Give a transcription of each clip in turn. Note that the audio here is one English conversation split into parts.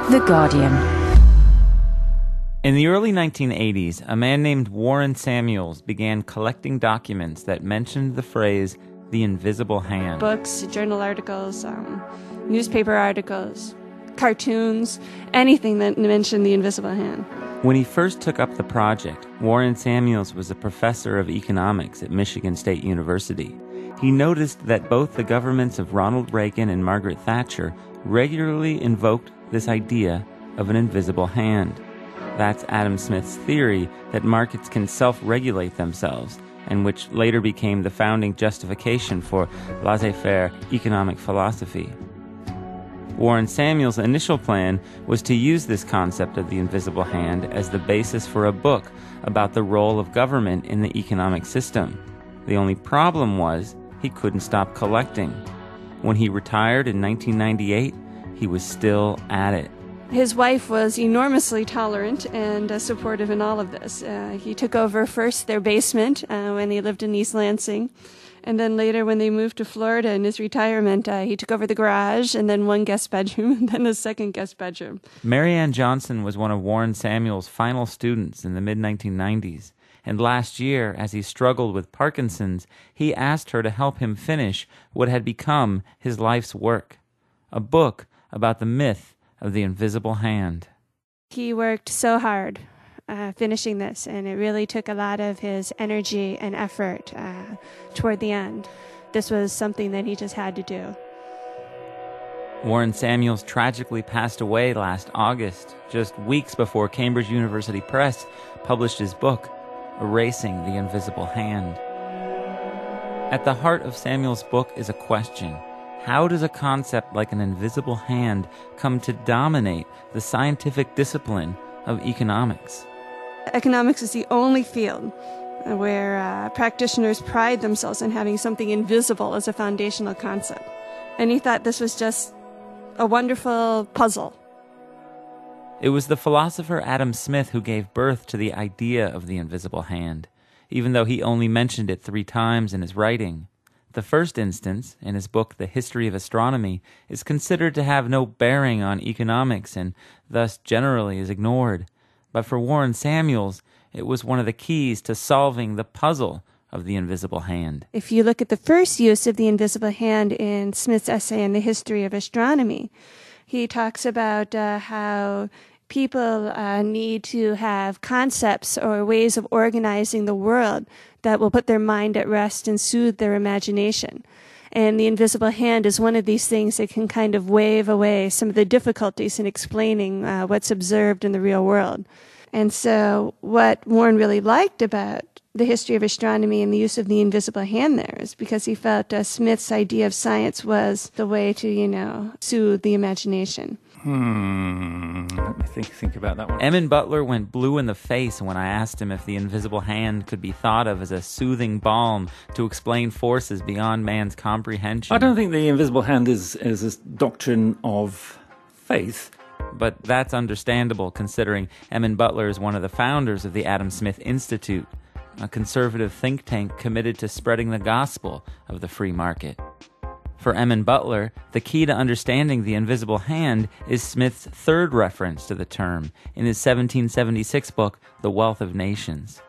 The Guardian. In the early 1980s, a man named Warren Samuels began collecting documents that mentioned the phrase, the invisible hand. Books, journal articles, newspaper articles, cartoons, anything that mentioned the invisible hand. When he first took up the project, Warren Samuels was a professor of economics at Michigan State University. He noticed that both the governments of Ronald Reagan and Margaret Thatcher regularly invoked this idea of an invisible hand. That's Adam Smith's theory that markets can self-regulate themselves, and which later became the founding justification for laissez-faire economic philosophy. Warren Samuels' initial plan was to use this concept of the invisible hand as the basis for a book about the role of government in the economic system. The only problem was he couldn't stop collecting. When he retired in 1998, he was still at it. His wife was enormously tolerant and supportive in all of this. He took over first their basement when he lived in East Lansing, and then later when they moved to Florida in his retirement, he took over the garage and then one guest bedroom and then a second guest bedroom. Marianne Johnson was one of Warren Samuels' final students in the mid-1990s, and last year, as he struggled with Parkinson's, he asked her to help him finish what had become his life's work, a book about the myth of the invisible hand. He worked so hard finishing this, and it really took a lot of his energy and effort toward the end. This was something that he just had to do. Warren Samuels tragically passed away last August, just weeks before Cambridge University Press published his book, Erasing the Invisible Hand. At the heart of Samuels' book is a question. How does a concept like an invisible hand come to dominate the scientific discipline of economics? Economics is the only field where practitioners pride themselves on having something invisible as a foundational concept. And he thought this was just a wonderful puzzle. It was the philosopher Adam Smith who gave birth to the idea of the invisible hand, even though he only mentioned it 3 times in his writing. The first instance, in his book The History of Astronomy, is considered to have no bearing on economics and thus generally is ignored. But for Warren Samuels, it was one of the keys to solving the puzzle of the invisible hand. If you look at the first use of the invisible hand in Smith's essay in The History of Astronomy, he talks about how people need to have concepts or ways of organizing the world that will put their mind at rest and soothe their imagination. And the invisible hand is one of these things that can kind of wave away some of the difficulties in explaining what's observed in the real world. And so what Warren really liked about the history of astronomy and the use of the invisible hand there is because he felt Smith's idea of science was the way to, soothe the imagination. Let me think about that one. Emin Butler went blue in the face when I asked him if the invisible hand could be thought of as a soothing balm to explain forces beyond man's comprehension. I don't think the invisible hand is a doctrine of faith. But that's understandable considering Emin Butler is one of the founders of the Adam Smith Institute, a conservative think tank committed to spreading the gospel of the free market. For Emin Butler, the key to understanding the invisible hand is Smith's third reference to the term in his 1776 book, The Wealth of Nations.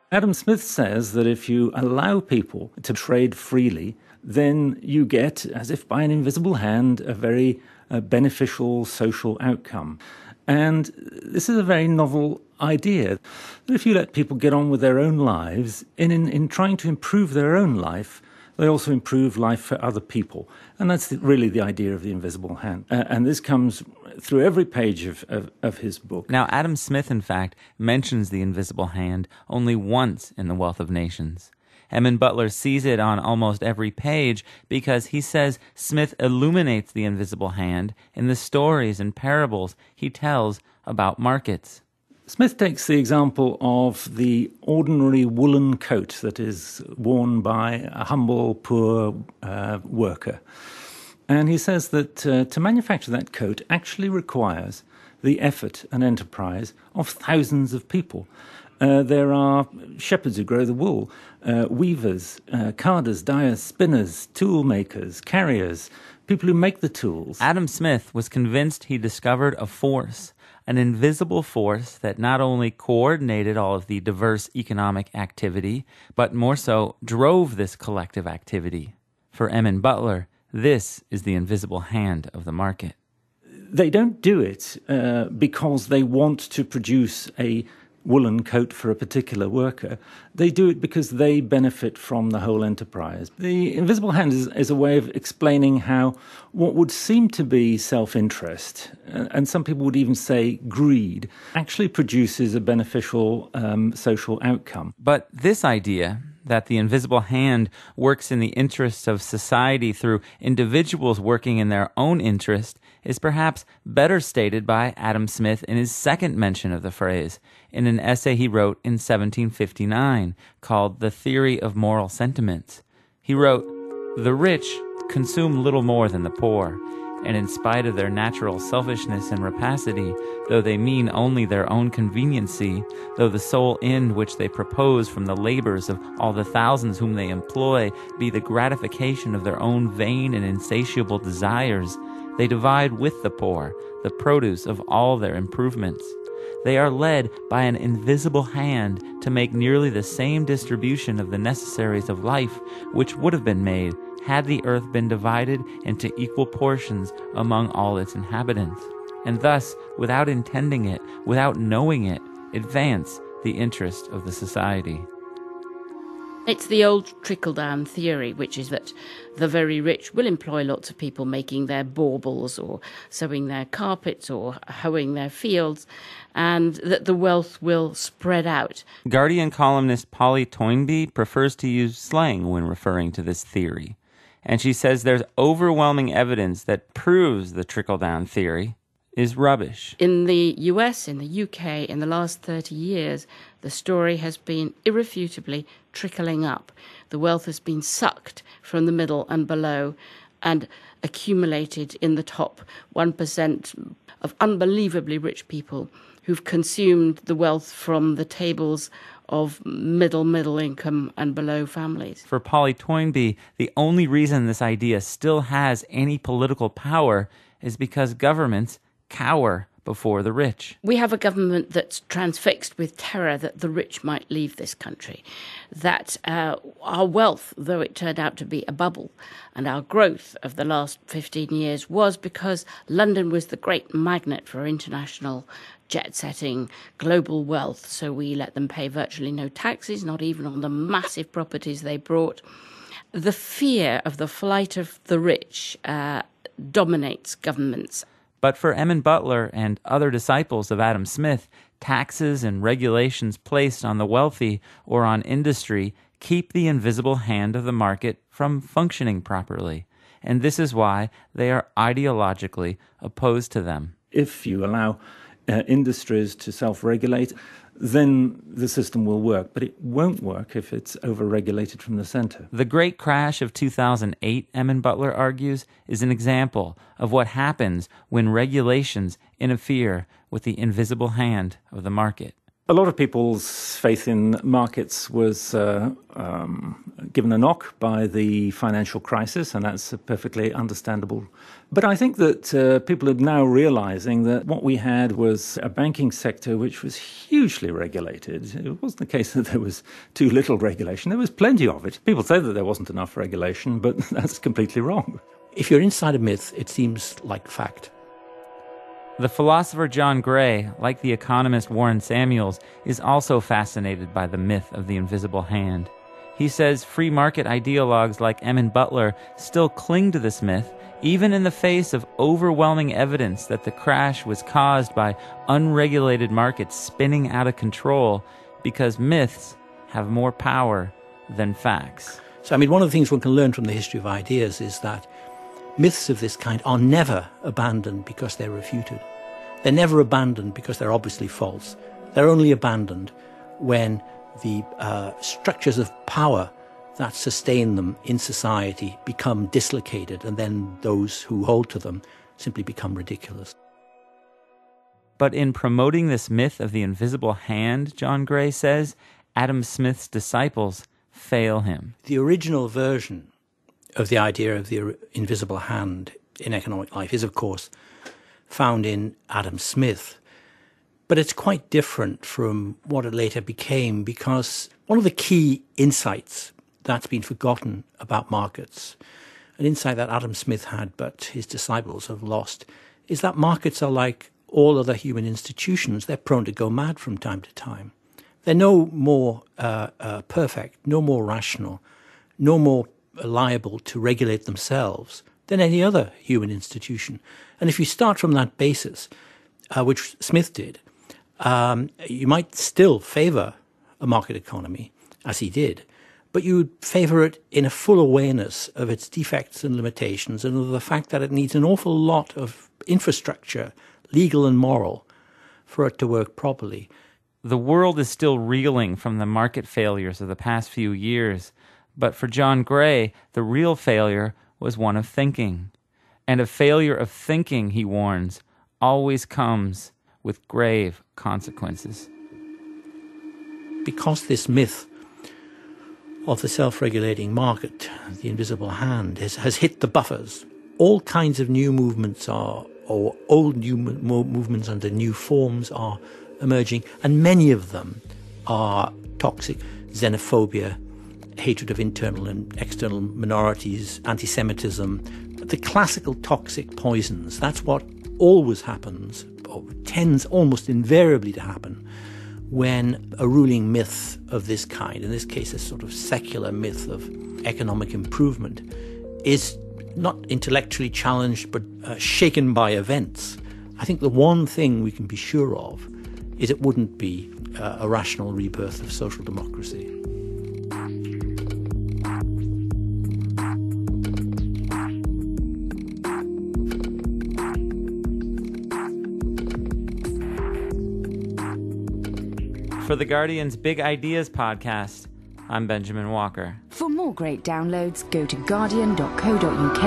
Adam Smith says that if you allow people to trade freely, then you get, as if by an invisible hand, a very beneficial social outcome. And this is a very novel idea. If you let people get on with their own lives, in trying to improve their own life, they also improve life for other people. And that's really the idea of the invisible hand. And this comes through every page of his book. Now, Adam Smith, in fact, mentions the invisible hand only once in The Wealth of Nations. Emin Butler sees it on almost every page because he says Smith illuminates the invisible hand in the stories and parables he tells about markets. Smith takes the example of the ordinary woolen coat that is worn by a humble, poor worker. And he says that to manufacture that coat actually requires the effort and enterprise of thousands of people. There are shepherds who grow the wool, weavers, carders, dyers, spinners, tool makers, carriers, people who make the tools. Adam Smith was convinced he discovered a force, an invisible force that not only coordinated all of the diverse economic activity, but more so drove this collective activity. For Emin Butler, this is the invisible hand of the market. They don't do it because they want to produce a woolen coat for a particular worker. They do it because they benefit from the whole enterprise. The invisible hand is a way of explaining how what would seem to be self-interest, and some people would even say greed, actually produces a beneficial social outcome. But this idea that the invisible hand works in the interests of society through individuals working in their own interest is perhaps better stated by Adam Smith in his second mention of the phrase, in an essay he wrote in 1759 called The Theory of Moral Sentiments. He wrote, "The rich consume little more than the poor, and in spite of their natural selfishness and rapacity, though they mean only their own conveniency, though the sole end which they propose from the labors of all the thousands whom they employ be the gratification of their own vain and insatiable desires, they divide with the poor the produce of all their improvements. They are led by an invisible hand to make nearly the same distribution of the necessaries of life which would have been made had the earth been divided into equal portions among all its inhabitants, and thus, without intending it, without knowing it, advance the interest of the society." It's the old trickle-down theory, which is that the very rich will employ lots of people making their baubles or sewing their carpets or hoeing their fields, and that the wealth will spread out. Guardian columnist Polly Toynbee prefers to use slang when referring to this theory, and she says there's overwhelming evidence that proves the trickle-down theory is rubbish. In the US, in the UK, in the last 30 years, the story has been irrefutably trickling up. The wealth has been sucked from the middle and below and accumulated in the top 1% of unbelievably rich people who've consumed the wealth from the tables of middle income and below families. For Polly Toynbee, the only reason this idea still has any political power is because governments cower before the rich. We have a government that's transfixed with terror that the rich might leave this country, that our wealth, though it turned out to be a bubble, and our growth of the last 15 years was because London was the great magnet for international jet-setting global wealth, so we let them pay virtually no taxes, not even on the massive properties they brought. The fear of the flight of the rich dominates governments. But for Emin Butler and other disciples of Adam Smith, taxes and regulations placed on the wealthy or on industry keep the invisible hand of the market from functioning properly. And this is why they are ideologically opposed to them. If you allow industries to self-regulate, then the system will work. But it won't work if it's over-regulated from the center. The great crash of 2008, Emin Butler argues, is an example of what happens when regulations interfere with the invisible hand of the market. A lot of people's faith in markets was given a knock by the financial crisis, and that's perfectly understandable. But I think that people are now realizing that what we had was a banking sector which was hugely regulated. It wasn't the case that there was too little regulation. There was plenty of it. People say that there wasn't enough regulation, but that's completely wrong. If you're inside a myth, it seems like fact. The philosopher John Gray, like the economist Warren Samuels, is also fascinated by the myth of the invisible hand. He says free market ideologues like Emin Butler still cling to this myth, even in the face of overwhelming evidence that the crash was caused by unregulated markets spinning out of control, because myths have more power than facts. So, one of the things one can learn from the history of ideas is that myths of this kind are never abandoned because they're refuted. They're never abandoned because they're obviously false. They're only abandoned when the structures of power that sustain them in society become dislocated, and then those who hold to them simply become ridiculous. But in promoting this myth of the invisible hand, John Gray says, Adam Smith's disciples fail him. The original version of the idea of the invisible hand in economic life is, of course, found in Adam Smith. But it's quite different from what it later became, because one of the key insights that's been forgotten about markets, an insight that Adam Smith had but his disciples have lost, is that markets are like all other human institutions. They're prone to go mad from time to time. They're no more perfect, no more rational, no more liable to regulate themselves than any other human institution. And if you start from that basis, which Smith did, you might still favour a market economy, as he did, but you would favour it in a full awareness of its defects and limitations and of the fact that it needs an awful lot of infrastructure, legal and moral, for it to work properly. The world is still reeling from the market failures of the past few years, but for John Gray, the real failure was one of thinking. And a failure of thinking, he warns, always comes with grave consequences. Because this myth of the self-regulating market, the invisible hand, has hit the buffers, all kinds of new movements or old new movements under new forms are emerging, and many of them are toxic. Xenophobia, hatred of internal and external minorities, anti-Semitism, the classical toxic poisons. That's what always happens, or tends almost invariably to happen, when a ruling myth of this kind, in this case a sort of secular myth of economic improvement, is not intellectually challenged but shaken by events. I think the one thing we can be sure of is it wouldn't be a rational rebirth of social democracy. For The Guardian's Big Ideas podcast, I'm Benjamin Walker. For more great downloads, go to guardian.co.uk/